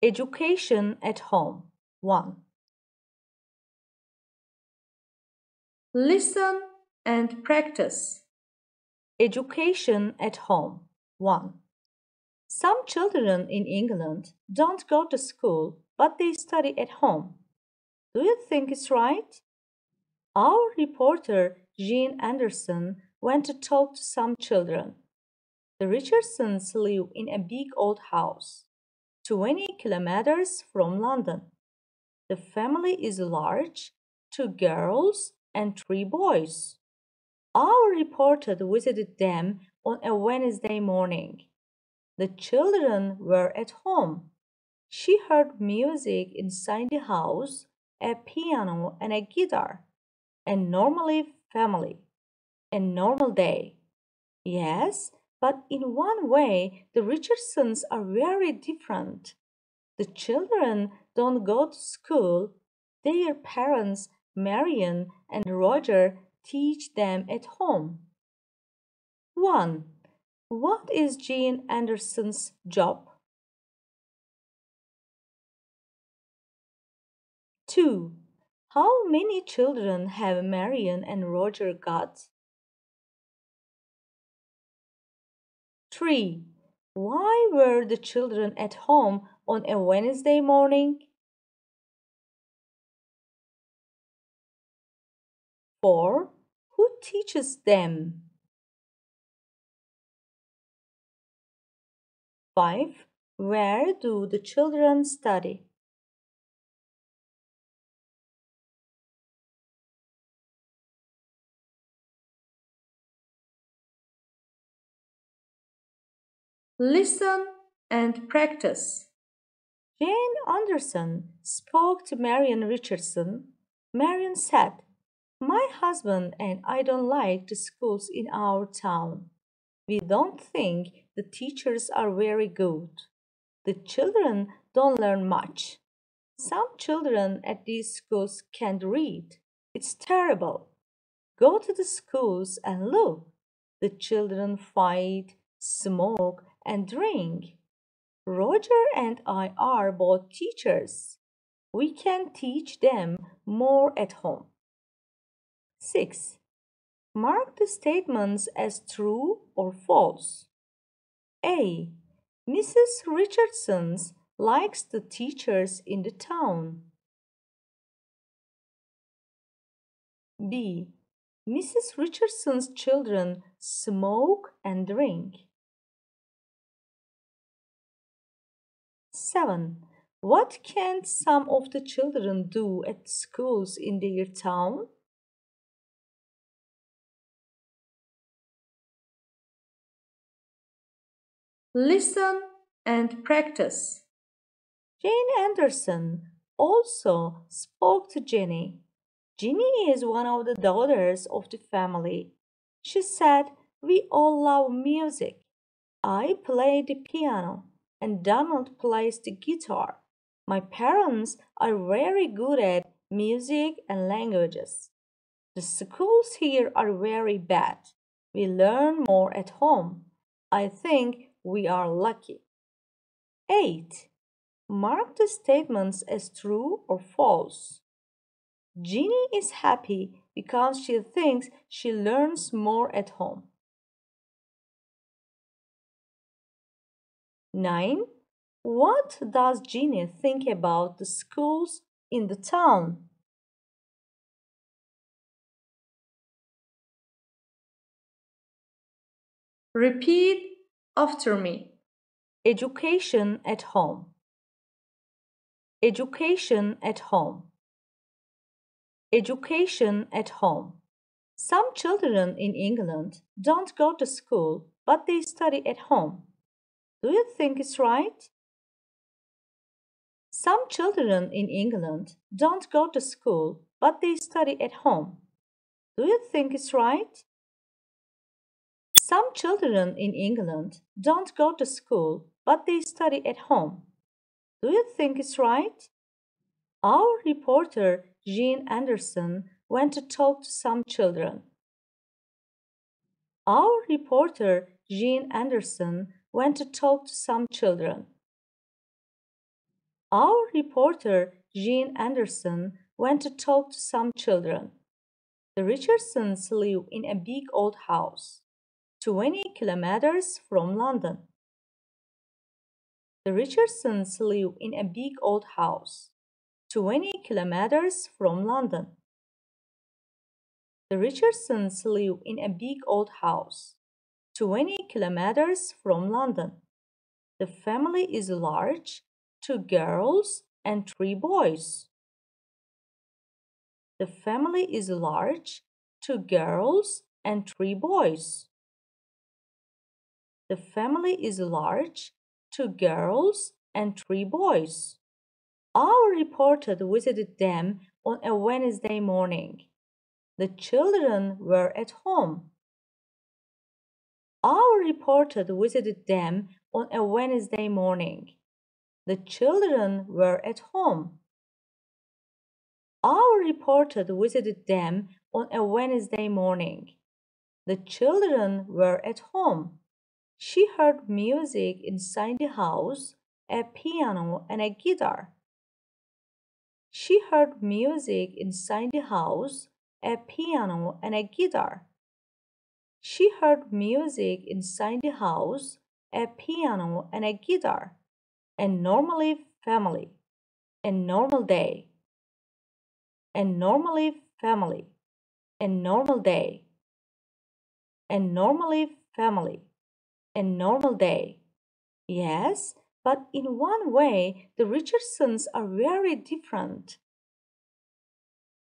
Education at home. 1. Listen and practice. Education at home. 1. Some children in England don't go to school, but they study at home. Do you think it's right? Our reporter, Jean Anderson, went to talk to some children. The Richardsons live in a big old house, 20 kilometers from London. The family is large, 2 girls and 3 boys. Our reporter visited them on a Wednesday morning. The children were at home. She heard music inside the house, a piano and a guitar. A normal family, a normal day. Yes, but in one way, the Richardsons are very different. The children don't go to school. Their parents, Marion and Roger, teach them at home. 1. What is Jean Anderson's job? 2. How many children have Marion and Roger got? 3. Why were the children at home on a Wednesday morning? 4. Who teaches them? 5. Where do the children study? Listen and practice. Jane Anderson spoke to Marion Richardson. Marion said, "My husband and I don't like the schools in our town. We don't think the teachers are very good. The children don't learn much. Some children at these schools can't read. It's terrible. Go to the schools and look. The children fight, smoke, and drink. Roger and I are both teachers. We can teach them more at home." 6. Mark the statements as true or false. A. Mrs. Richardson likes the teachers in the town. B. Mrs. Richardson's children smoke and drink. 7. What can some of the children do at schools in their town? Listen and practice. Jane Anderson also spoke to Jenny. Jenny is one of the daughters of the family. She said, "We all love music. I play the piano and Donald plays the guitar. My parents are very good at music and languages. The schools here are very bad. We learn more at home. I think we are lucky." 8. Mark the statements as true or false. Jeannie is happy because she thinks she learns more at home. 9. What does Jeannie think about the schools in the town? Repeat after me. Education at home. Education at home. Education at home. Some children in England don't go to school, but they study at home. Do you think it's right? Some children in England don't go to school, but they study at home. Do you think it's right? Some children in England don't go to school, but they study at home. Do you think it's right? Our reporter, Jean Anderson, went to talk to some children. Our reporter, Jean Anderson, went to talk to some children. Our reporter, Jean Anderson, went to talk to some children. The Richardsons live in a big old house, 20 kilometers from London. The Richardsons live in a big old house, 20 kilometers from London. The Richardsons live in a big old house, 20 kilometers from London. The family is large, 2 girls and 3 boys. The family is large, 2 girls and 3 boys. The family is large, 2 girls and 3 boys. Our reporter visited them on a Wednesday morning. The children were at home. Our reporter visited them on a Wednesday morning. The children were at home. Our reporter visited them on a Wednesday morning. The children were at home. She heard music inside the house, a piano and a guitar. She heard music inside the house, a piano and a guitar. She heard music inside the house, a piano and a guitar. A normally family, a normal day. A normally family, a normal day. A normally family, a normal day. Yes, but in one way, the Richardsons are very different.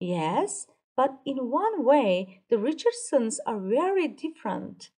Yes, but in one way, the Richardsons are very different.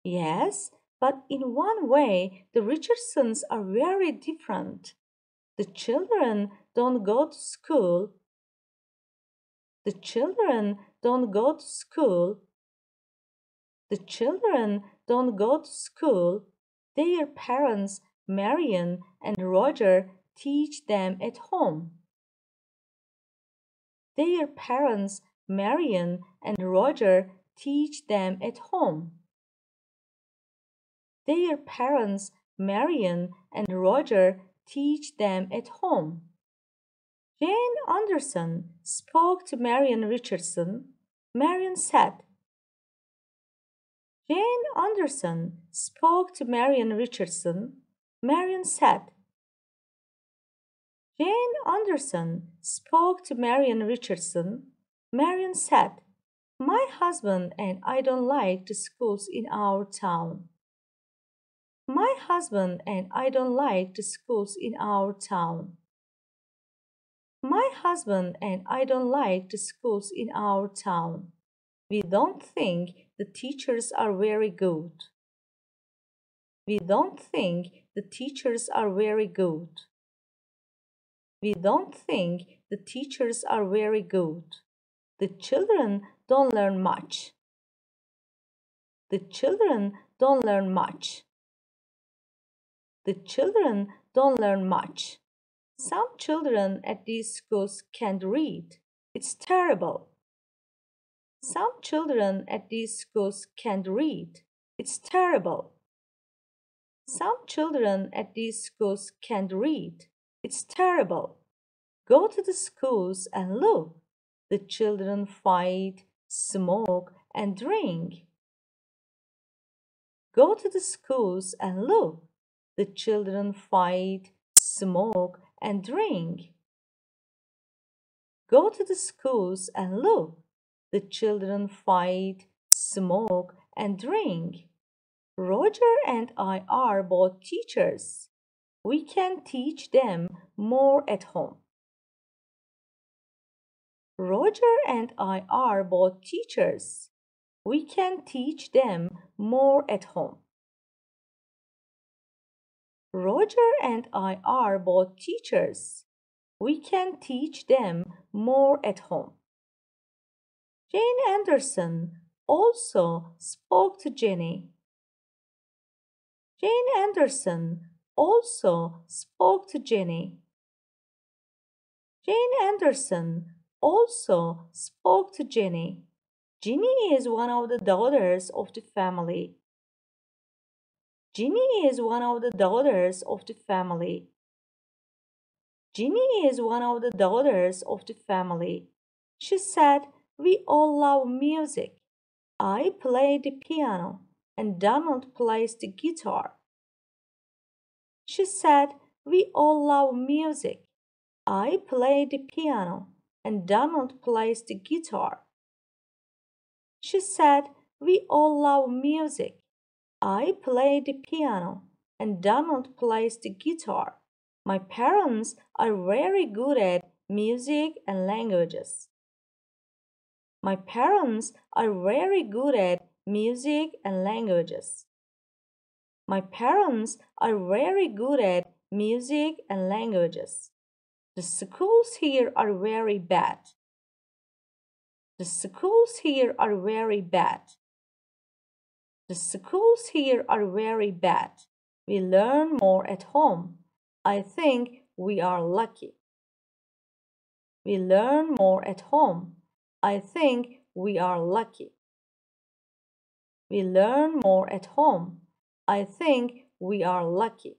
Yes, but in one way, the Richardsons are very different. The children don't go to school. The children don't go to school. The children don't go to school. Their parents, Marion and Roger, teach them at home. Their parents, Marion and Roger, teach them at home. Their parents, Marion and Roger, teach them at home. Jane Anderson spoke to Marion Richardson. Marion said, Jane Anderson spoke to Marion Richardson. Marion said, Jane Anderson spoke to Marion Richardson. Marion said, my husband and I don't like the schools in our town. My husband and I don't like the schools in our town. My husband and I don't like the schools in our town. We don't think the teachers are very good. We don't think the teachers are very good. We don't think the teachers are very good. The children don't learn much. The children don't learn much. The children don't learn much. Some children at these schools can't read. It's terrible. Some children at these schools can't read. It's terrible. Some children at these schools can't read. It's terrible. Go to the schools and look. The children fight, smoke, and drink. Go to the schools and look. The children fight, smoke, and drink. Go to the schools and look. The children fight, smoke, and drink. Roger and I are both teachers. We can teach them more at home. Roger and I are both teachers. We can teach them more at home. Roger and I are both teachers. We can teach them more at home. Jane Anderson also spoke to Jenny. Jane Anderson also spoke to Jenny. Jane Anderson also spoke to Jenny. Jenny is one of the daughters of the family. Ginny is one of the daughters of the family. Ginny is one of the daughters of the family. She said, "We all love music. I play the piano and Donald plays the guitar." She said, "We all love music. I play the piano and Donald plays the guitar." She said, "We all love music. I play the piano and Donald plays the guitar. My parents are very good at music and languages." My parents are very good at music and languages. My parents are very good at music and languages. The schools here are very bad. The schools here are very bad. The schools here are very bad. We learn more at home. I think we are lucky. We learn more at home. I think we are lucky. We learn more at home. I think we are lucky.